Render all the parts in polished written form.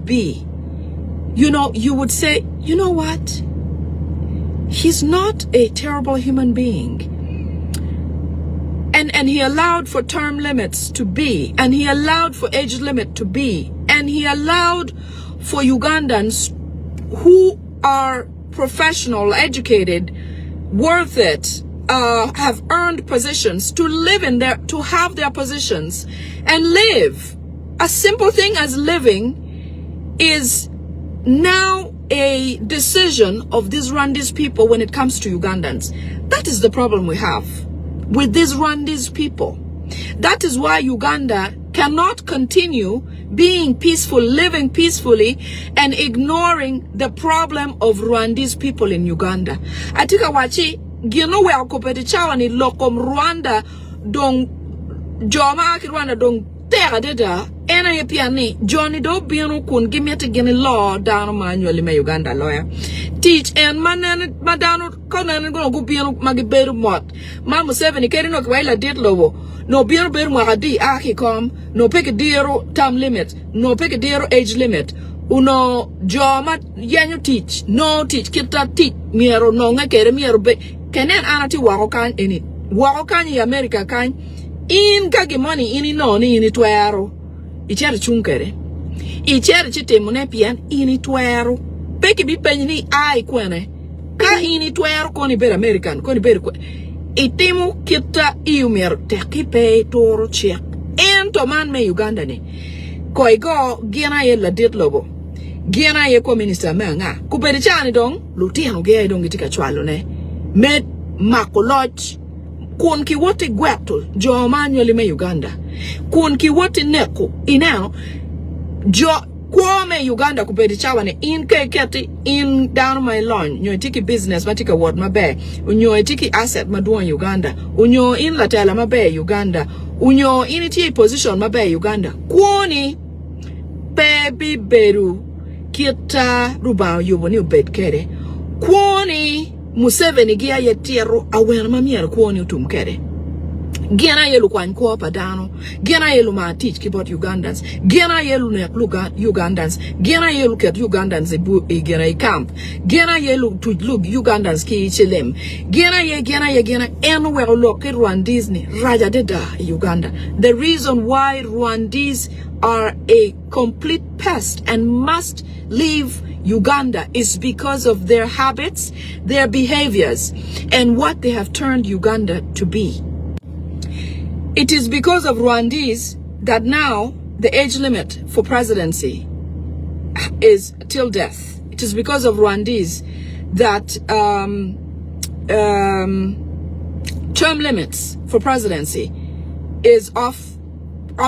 be, you would say, you know what? He's not a terrible human being. And he allowed for term limits to be, and he allowed for age limit to be, and he allowed for Ugandans who are professional, educated, worth it, have earned positions to live in there, to have their positions and live. A simple thing as living is now a decision of these Rwandese people when it comes to Ugandans. That is the problem we have with these Rwandese people. That is why Uganda cannot continue being peaceful, living peacefully, and ignoring the problem of Rwandese people in Uganda. Atika wachi, gino we akopeti chawa ni lokom Rwanda dong joma aki Rwanda dong tera deda ena ye piani Johnny do bienu kun gimiete gini law down manually me Uganda lawyer teach and madano konan go bienu magiberu mot ma Museveni keri no kwaila dit lobo no bienu beru magadi aki kom no peke dero term limit no peke dero age limit uno joma yanyu teach no teach kita teach miero no ngakere miero be kenen anati wako kan ini wako kan yi America kan in kage money ini no ni ini twero ichere chunkere ichere chitemune pian ini twero peki bi penyi ni ai kwene ka ini twero koni ber American koni ber itimu kita iumer tekipe toro check en to man me Uganda ni koigo gena ye la dit lobo gena ye ko minister manga kupedi chani dong lutiano ge dong gitika chwalo ne med makoloch kun ki wote gweto jo manually me Uganda kun ki wote neko inao jo kwome Uganda kupedi chawane in keketi in down my line nyo tiki business matika word mabe unyo tiki asset maduan Uganda unyo in latela mabe Uganda unyo in iti position mabe Uganda kwoni baby beru kita rubao yubo ni ubed kere kwoni Museveni gia ye tierro awena mamiere kwoni utumkere gena yelu kwan ko padano gena yelu ma teach about Ugandans gena yelu ne Ugandans gena yelu ket Ugandans e gena camp gena yelu to look Ugandans ki chilem gena anywhere look Rwandese ni raja deda Uganda. The reason why Rwandese are a complete pest and must leave Uganda is because of their habits, their behaviors, and what they have turned Uganda to be. It is because of Rwandese that now the age limit for presidency is till death. It is because of Rwandese that term limits for presidency is off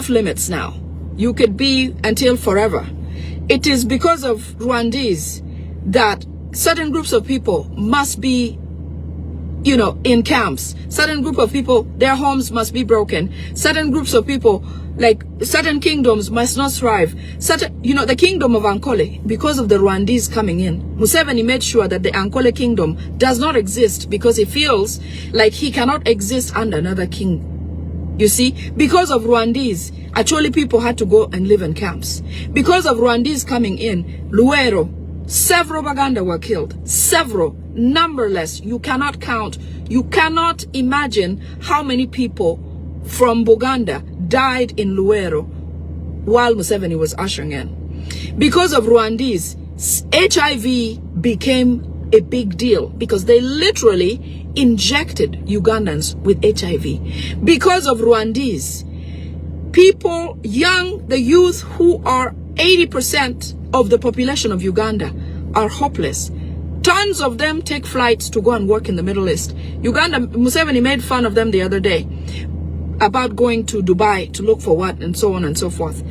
limits now. You could be until forever. It is because of Rwandese that certain groups of people must be, in camps. Certain group of people, their homes must be broken. Certain groups of people, like certain kingdoms must not thrive. Certain, the kingdom of Ankole, because of the Rwandese coming in, Museveni made sure that the Ankole kingdom does not exist because he feels like he cannot exist under another king. You see, because of Rwandese, actually people had to go and live in camps. Because of Rwandese coming in, Luero, several Baganda were killed. Several, numberless. You cannot count. You cannot imagine how many people from Buganda died in Luero while Museveni was ushering in. Because of Rwandese, HIV became a big deal because they literally injected Ugandans with HIV. Because of Rwandese, people, the youth who are 80% of the population of Uganda are hopeless. Tons of them take flights to go and work in the Middle East. Museveni made fun of them the other day about going to Dubai to look for what and so on and so forth.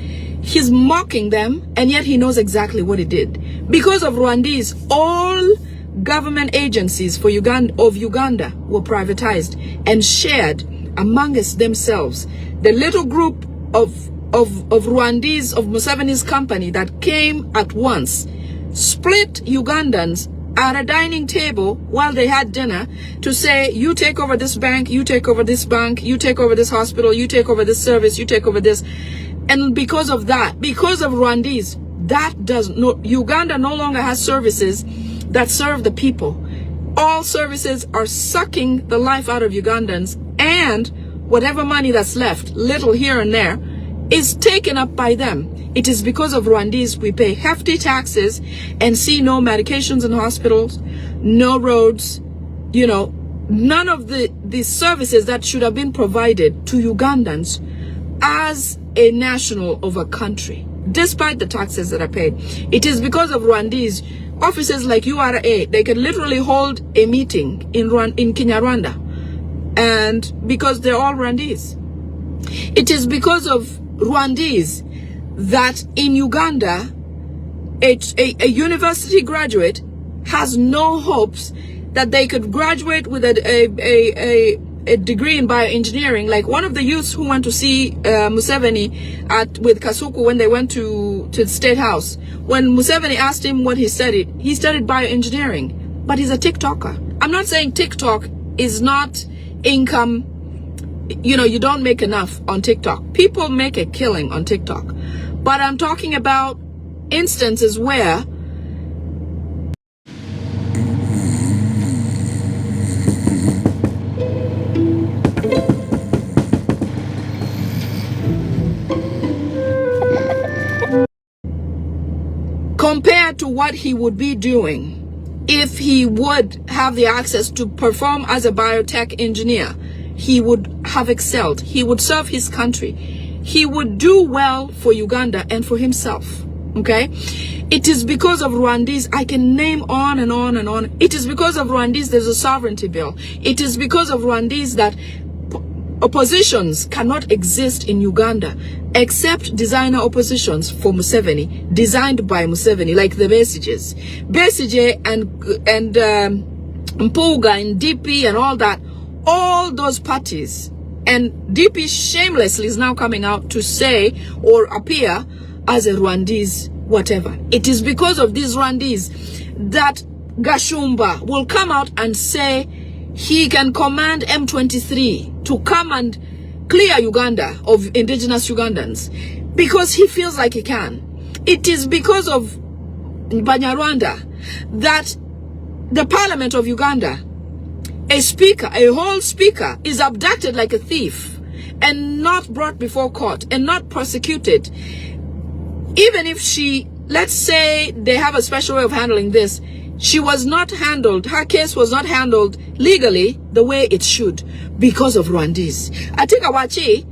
He's mocking them, and yet he knows exactly what he did. Because of Rwandese, all government agencies of Uganda were privatized and shared amongst themselves. The little group of Rwandese of Museveni's company that came at once split Ugandans at a dining table while they had dinner to say, you take over this bank, you take over this bank, you take over this hospital, you take over this service, you take over this. And because of that, because of Rwandese, Uganda no longer has services that serve the people. All services are sucking the life out of Ugandans, and whatever money that's left, little here and there, is taken up by them. It is because of Rwandese we pay hefty taxes and see no medications in hospitals, no roads, none of the services that should have been provided to Ugandans as a national of a country, despite the taxes that are paid. It is because of Rwandese. Offices like URA, they can literally hold a meeting in Banyarwanda, and because they're all Rwandese. It is because of Rwandese that in Uganda, a university graduate has no hopes that they could graduate with a degree in bioengineering. Like one of the youths who went to see Museveni with Kasuku when they went to the State House. When Museveni asked him what he studied bioengineering, but he's a TikToker. I'm not saying TikTok is not income. You don't make enough on TikTok. People make a killing on TikTok. But I'm talking about instances where compared to what he would be doing if he would have the access to perform as a biotech engineer, he would have excelled. He would serve his country. He would do well for Uganda and for himself. Okay? It is because of Rwandese. I can name on and on and on. It is because of Rwandese there's a sovereignty bill. It is because of Rwandese that oppositions cannot exist in Uganda except designer oppositions for Museveni, designed by Museveni, like the Besigye and Mpuga and DP and all that, all those parties. And DP shamelessly is now coming out to say or appear as a Rwandese whatever. It is because of these Rwandese that Gashumba will come out and say he can command M23 to come and clear Uganda of indigenous Ugandans because he feels like he can. It is because of Banyarwanda that the parliament of Uganda, a whole speaker, is abducted like a thief and not brought before court and not prosecuted. Even if let's say they have a special way of handling this, her case was not handled legally the way it should because of Rwandese. I think awachi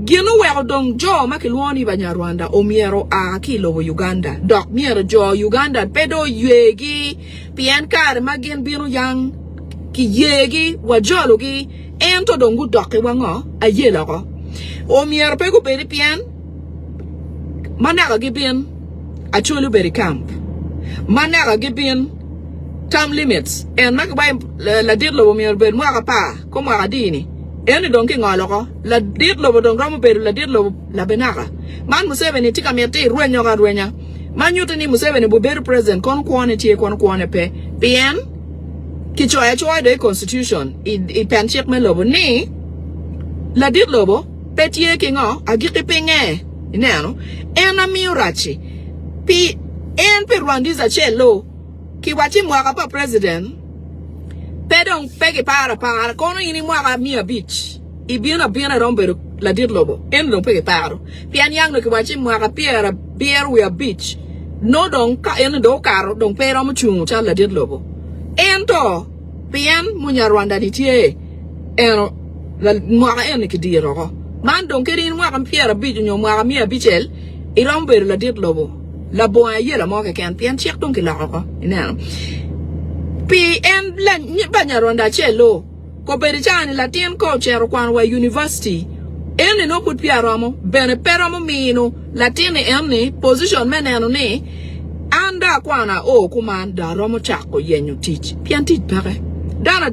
gino wero dong jo makilwoni Banyarwanda omiero a kilo Uganda dok miero jo Uganda pedo yegi pienkar magin binu yang ki yegi wajologi ento dongu doke wango ayela ko omiero pego beri pien managa gibin achulu beri camp managa gibin term limits and makabay la dirlo mi ber mo pa ko mo adini en don ki ngalo la dirlo don ramo ber la dirlo la benaka man Museveni tika mete ruenyo ga ruenya man yutini Museveni bo ber president kon quantity kon pe bien ki choya the constitution I pen check me lobo ni la dirlo bo petie ki ngo agiti penge inano en amiurachi pi en per Rwandese chelo ki wachi mwaka pa president pedong pege para kono ini mwaka mia beach ibina rombe la dirlobo en don pege paro pian yang no ki wachi mwaka piera beer we beach no don ka en do karo don pero mo chung cha la dirlobo en to pian Munyarwanda ditie en la mwaka en ki diro ko man don kerin mwaka piera beach nyo mwaka mia bichel irombe la dirlobo la boa yela mo ke kan pian chek don ki la ko ina pi en la Banyarwanda chelo ko beri chani la tien ko chero kwan wa university en no put piaramo bene peramo mino la tien en position meneno ni anda kwana o kumanda romo chako yenyu teach pian teach pare dana